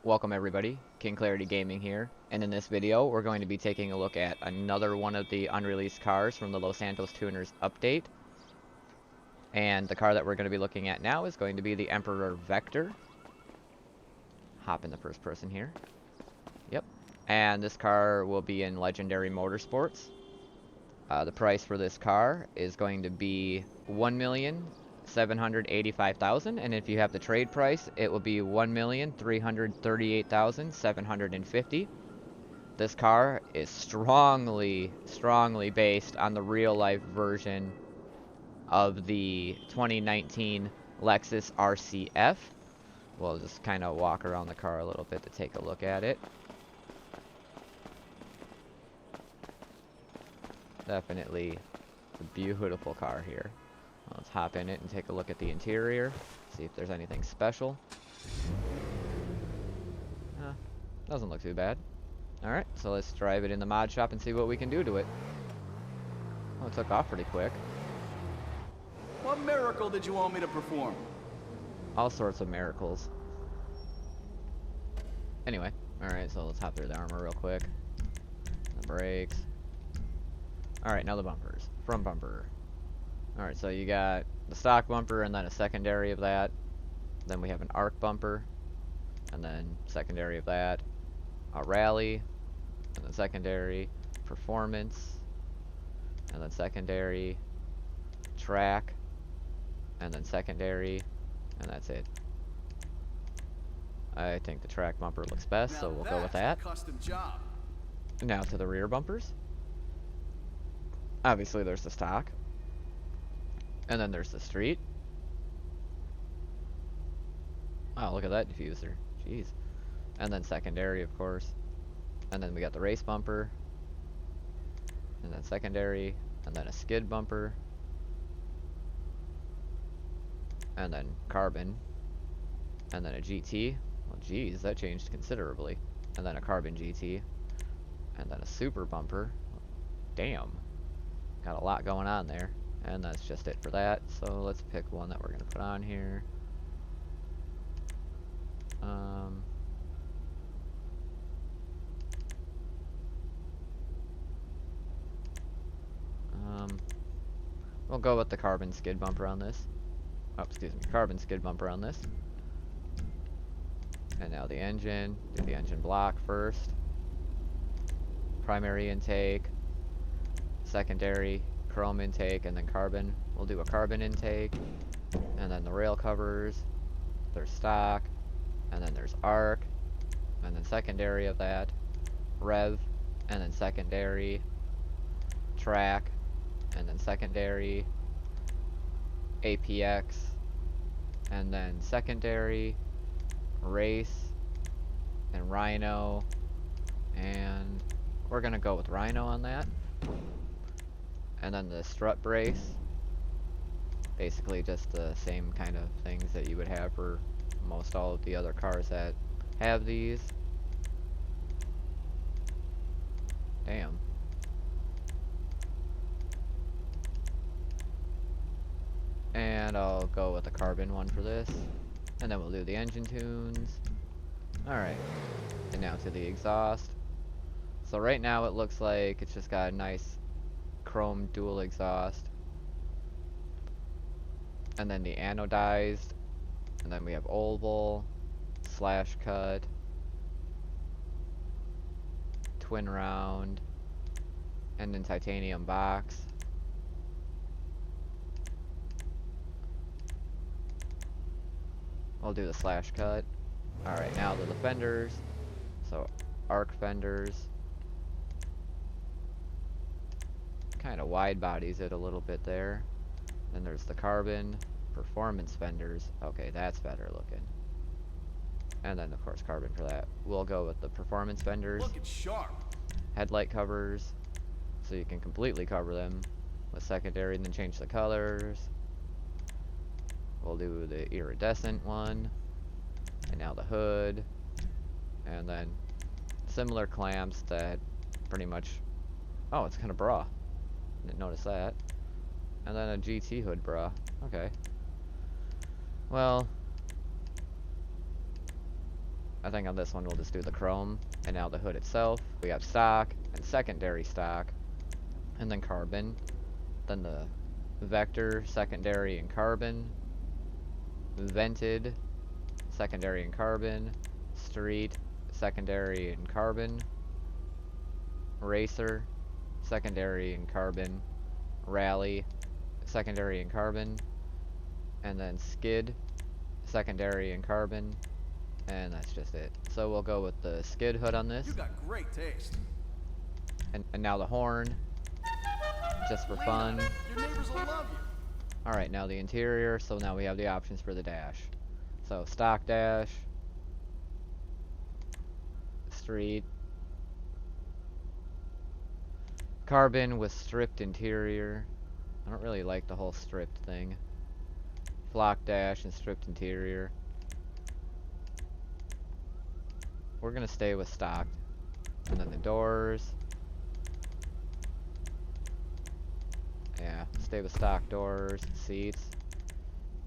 Welcome everybody, KingKlariT Gaming here, and in this video we're going to be taking a look at another one of the unreleased cars from the Los Santos Tuners update. And the car that we're going to be looking at now is going to be the Emperor Vectre. Hop in the first person here. Yep. And this car will be in Legendary Motorsports. The price for this car is going to be $1,785,000, and if you have the trade price, it will be $1,338,750. This car is strongly based on the real-life version of the 2019 Lexus RCF. We'll just kind of walk around the car a little bit to take a look at it. Definitely a beautiful car here. Let's hop in it and take a look at the interior, see if there's anything special. Doesn't look too bad. Alright, so let's drive it in the mod shop and see what we can do to it. Oh, it took off pretty quick. What miracle did you want me to perform? All sorts of miracles. Anyway, alright, so let's hop through the armor real quick. The brakes. Alright, now the bumpers. Front bumper. Alright, so you got the stock bumper and then a secondary of that. Then we have an arc bumper. And then secondary of that. A rally. And then secondary. Performance. And then secondary. Track. And then secondary. And that's it. I think the track bumper looks best, so we'll go with that. Custom job. Now to the rear bumpers. Obviously there's the stock. And then there's the street. Oh, look at that diffuser. Jeez. And then secondary, of course. And then we got the race bumper. And then secondary. And then a skid bumper. And then carbon. And then a GT. Well, geez, that changed considerably. And then a carbon GT. And then a super bumper. Damn. Got a lot going on there. And that's just it for that. So let's pick one that we're going to put on here. We'll go with the carbon skid bumper on this. Oh, excuse me. Carbon skid bumper on this. And now the engine. Do the engine block first. Primary intake. Secondary, chrome intake, and then carbon. We'll do a carbon intake, and then the rail covers. There's stock, and then there's arc, and then secondary of that, rev, and then secondary, track, and then secondary, APX, and then secondary, race, and rhino, and we're gonna go with rhino on that. And then the strut brace, basically just the same kind of things that you would have for most all of the other cars that have these. Damn. And I'll go with the carbon one for this. And then we'll do the engine tunes. Alright. And now to the exhaust. So right now it looks like it's just got a nice chrome dual exhaust, and then the anodized, and then we have oval, slash cut, twin round, and then titanium box. We'll do the slash cut. Alright, now to the fenders. So arc fenders. Kind of wide bodies it a little bit there. Then there's the carbon performance fenders. Okay, that's better looking. And then of course carbon for that. We'll go with the performance fenders. Looking sharp. Headlight covers, so you can completely cover them with secondary and then change the colors. We'll do the iridescent one. And now the hood. And then similar clamps that pretty much... Oh, it's kind of bra. Didn't notice that. And then a GT hood bra. Okay. Well, I think on this one we'll just do the chrome. And now the hood itself, we have stock and secondary stock, and then carbon. Then the Vectre, secondary and carbon. Vented, secondary and carbon. Street, secondary and carbon. Racer, secondary and carbon. Rally, secondary and carbon. And then skid, secondary and carbon. And that's just it. So we'll go with the skid hood on this. You got great taste. And now the horn, just for fun. Your neighbors will love you. Alright, now the interior. So now we have the options for the dash. So stock dash, street, carbon with stripped interior. I don't really like the whole stripped thing. Flock dash and stripped interior. We're gonna stay with stock. And then the doors. Yeah, stay with stock doors, seats.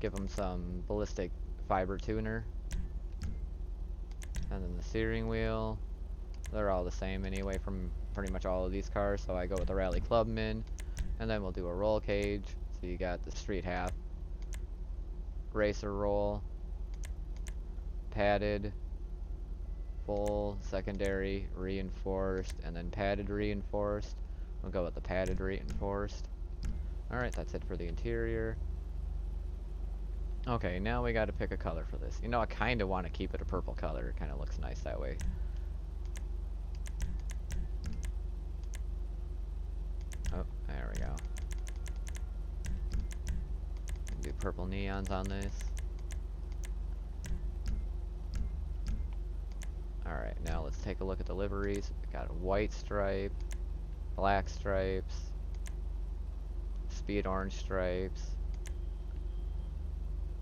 Give them some ballistic fiber tuner. And then the steering wheel. They're all the same anyway from pretty much all of these cars, so I go with the Rally Clubman. And then we'll do a roll cage. So you got the street half. Racer roll. Padded. Full, secondary, reinforced, and then padded reinforced. We'll go with the padded reinforced. Alright, that's it for the interior. Okay, now we gotta pick a color for this. You know, I kinda want to keep it a purple color. It kinda looks nice that way. Oh, there we go. Do purple neons on this. Alright, now let's take a look at the liveries. We got a white stripe, black stripes, speed orange stripes,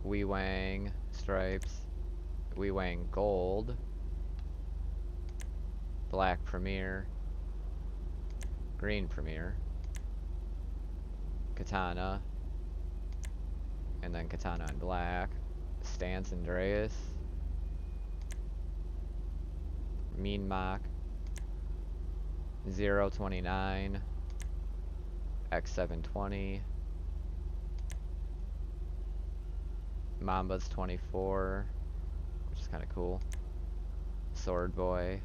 Wee Wang stripes, Wee Wang gold, black Premier, green Premier, Katana, and then Katana in black, Stance Andreas, Mean Mock, 029, X720, Mamba's 24, which is kind of cool, Sword Boy,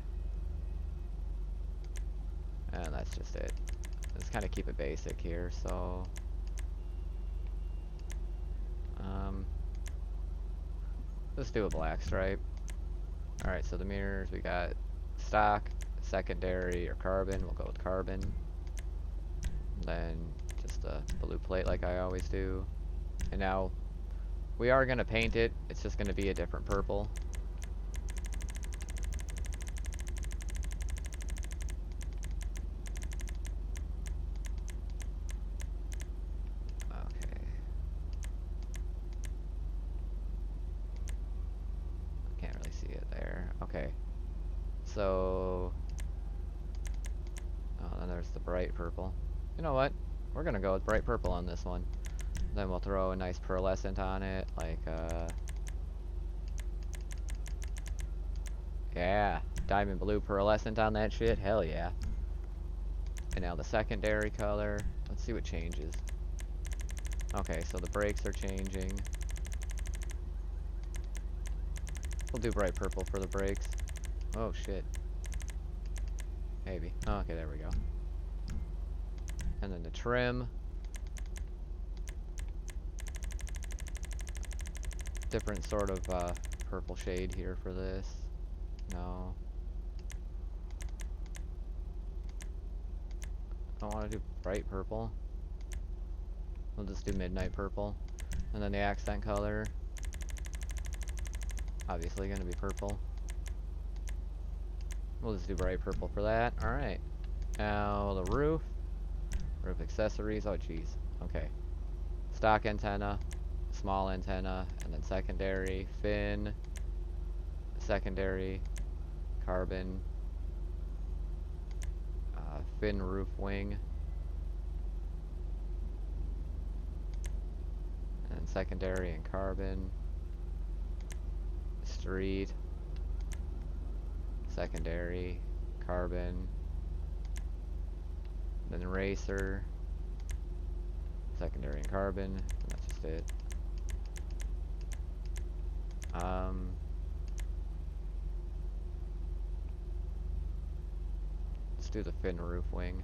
and that's just it. Let's kind of keep it basic here, so let's do a black stripe. Alright, so the mirrors, we got stock, secondary, or carbon. We'll go with carbon. Then just a blue plate like I always do. And now, we are going to paint it. It's just going to be a different purple. Okay, so, oh, then there's the bright purple. You know what? We're gonna go with bright purple on this one. Then we'll throw a nice pearlescent on it, like, yeah, diamond blue pearlescent on that shit, hell yeah. And now the secondary color, let's see what changes. Okay, so the brakes are changing. We'll do bright purple for the brakes. Oh shit. Maybe. Oh, okay, there we go. And then the trim. Different sort of purple shade here for this. No. I don't want to do bright purple. We'll just do midnight purple. And then the accent color. Obviously gonna be purple. We'll just do bright purple for that. Alright. Now the roof. Roof accessories. Oh jeez. Okay. Stock antenna. Small antenna. And then secondary. Fin. Secondary. Carbon. Fin roof wing. And secondary and carbon. Street, secondary, carbon, then racer, secondary and carbon, and that's just it. Let's do the fin roof wing.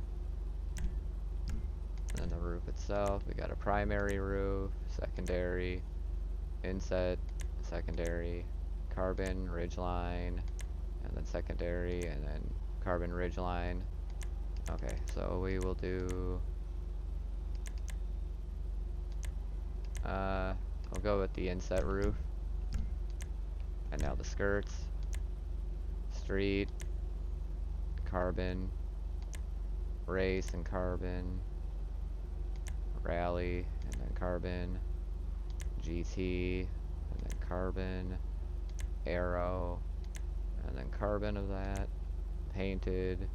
And then the roof itself, we got a primary roof, secondary, inset, secondary, carbon, ridgeline, and then secondary, and then carbon ridgeline. Okay, so we will do, we'll go with the inset roof. And now the skirts, street, carbon, race and carbon, rally, and then carbon, GT, and then carbon, arrow, and then carbon of that, painted,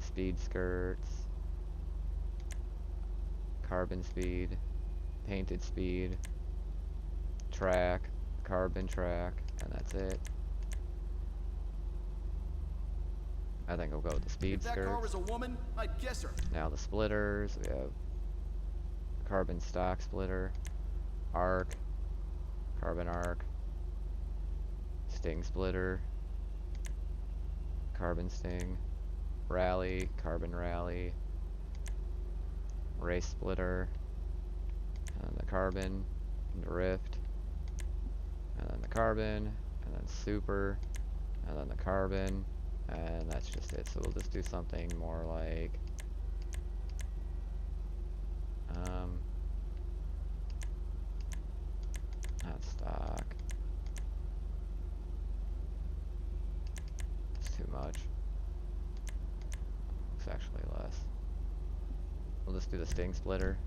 speed skirts, carbon speed, painted speed, track, carbon track, and that's it. I think I'll go with the speed If that skirts. car was a woman, I'd guess her. Now the splitters, we have carbon stock splitter, arc, carbon arc, sting splitter, carbon sting, rally, carbon rally, race splitter, and the carbon, drift, and then the carbon, and then super, and then the carbon, and that's just it. So we'll just do something more like not stock. It's too much. It's actually less. We'll just do the sting splitter.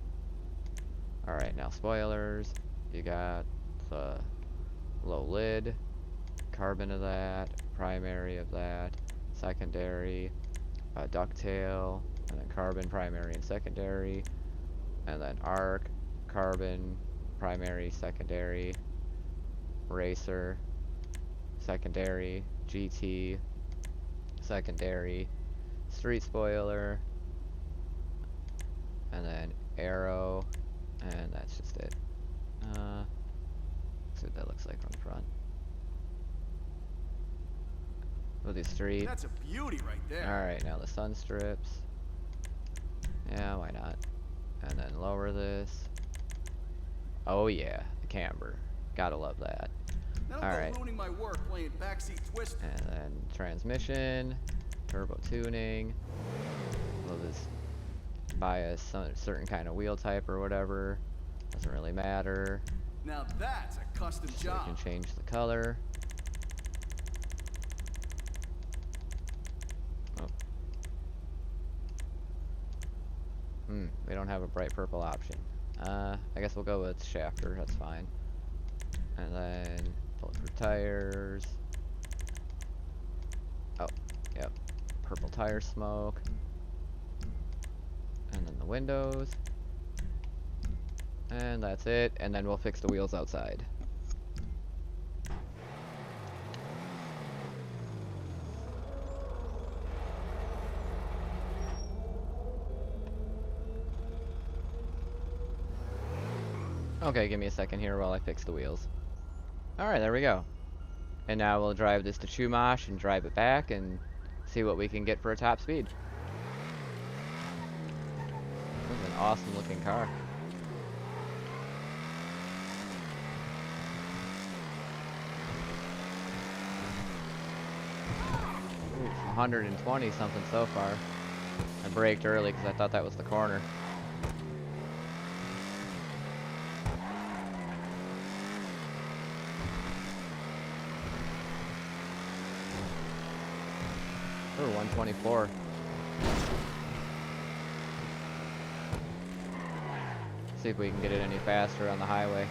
Alright, now spoilers. You got the low lid, carbon of that, primary of that, secondary, ducktail, and then carbon, primary, and secondary, and then arc, carbon, primary, secondary, racer, secondary, GT, secondary, street spoiler, and then arrow, and that's just it. See what that looks like from the front. We'll do street. That's a beauty right there. Alright, now the sun strips. Yeah, why not? And then lower this. Oh yeah, the camber. Gotta love that. That'll go ruining my work playing backseat twist. And then transmission, turbo tuning. We'll just buy a certain kind of wheel type or whatever. Doesn't really matter. Now that's a custom So job. we can change the color. Oh. We don't have a bright purple option. I guess we'll go with shafter, that's fine. And then bulletproof tires. Oh, yep. Purple tire smoke. And then the windows. And that's it. And then we'll fix the wheels outside. Okay, give me a second here while I fix the wheels. Alright, there we go. And now we'll drive this to Chumash and drive it back and see what we can get for a top speed. This is an awesome looking car. Ooh, 120 something so far. I braked early because I thought that was the corner. Ooh, 124. See if we can get it any faster on the highway.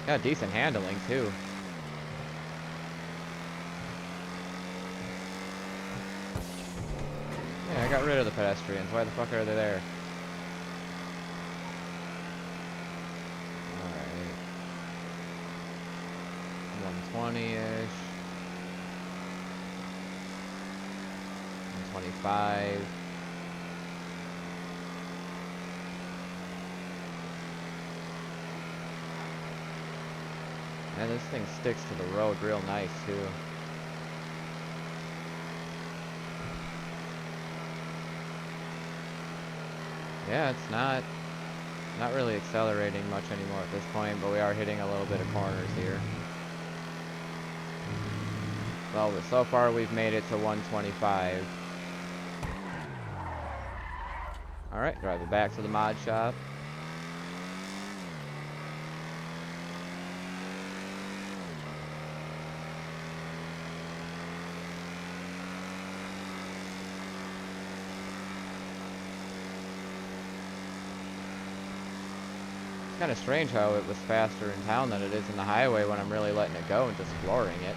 Got decent handling too. are the pedestrians. Why the fuck are they there? Alright. 120-ish. 125. And this thing sticks to the road real nice too. Yeah, it's not really accelerating much anymore at this point, but we are hitting a little bit of corners here. Well, so far we've made it to 125. Alright, drive it back to the mod shop. It's kind of strange how it was faster in town than it is in the highway when I'm really letting it go and just flooring it.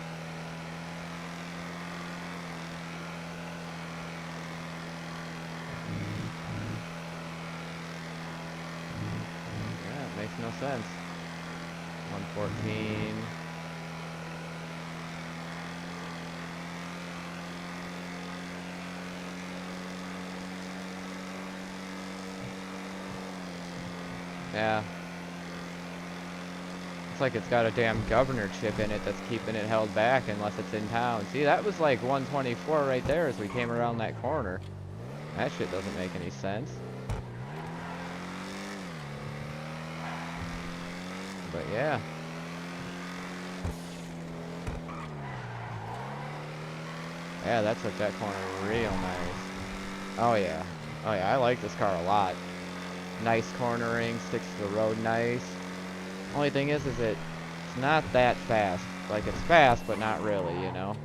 Yeah, it makes no sense. 114. Yeah. It's like it's got a damn governor chip in it that's keeping it held back unless it's in town. See, that was like 124 right there as we came around that corner. That shit doesn't make any sense. But yeah. Yeah, that took that corner real nice. Oh yeah. Oh yeah, I like this car a lot. Nice cornering, sticks to the road nice. Only thing is it's not that fast. Like, it's fast, but not really, you know?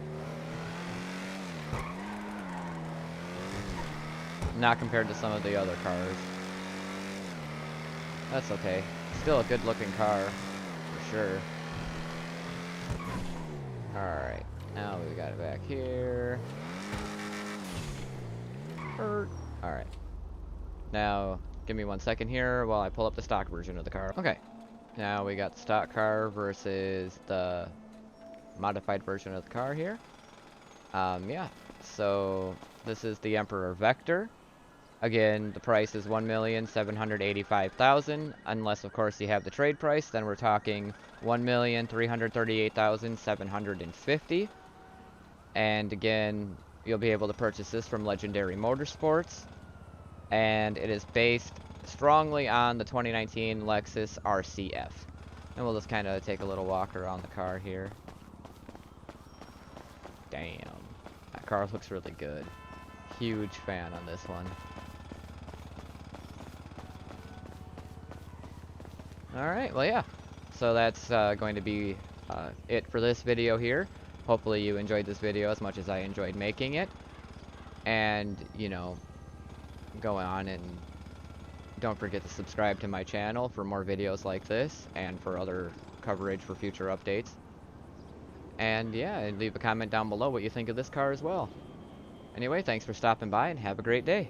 Not compared to some of the other cars. That's okay. Still a good looking car, for sure. Alright, now we got it back here. Alright. Now, give me 1 second here while I pull up the stock version of the car. Okay. Now we got the stock car versus the modified version of the car here. Yeah. So this is the Emperor Vectre. Again, the price is $1,785,000, unless of course you have the trade price. Then we're talking $1,338,750. And again, you'll be able to purchase this from Legendary Motorsports. And it is based strongly on the 2019 Lexus RCF. And we'll just kind of take a little walk around the car here. Damn. That car looks really good. Huge fan on this one. Alright, well yeah. So that's going to be it for this video here. Hopefully you enjoyed this video as much as I enjoyed making it. And, you know, go on and don't forget to subscribe to my channel for more videos like this and for other coverage for future updates. And yeah, and leave a comment down below what you think of this car as well. Anyway, thanks for stopping by and have a great day.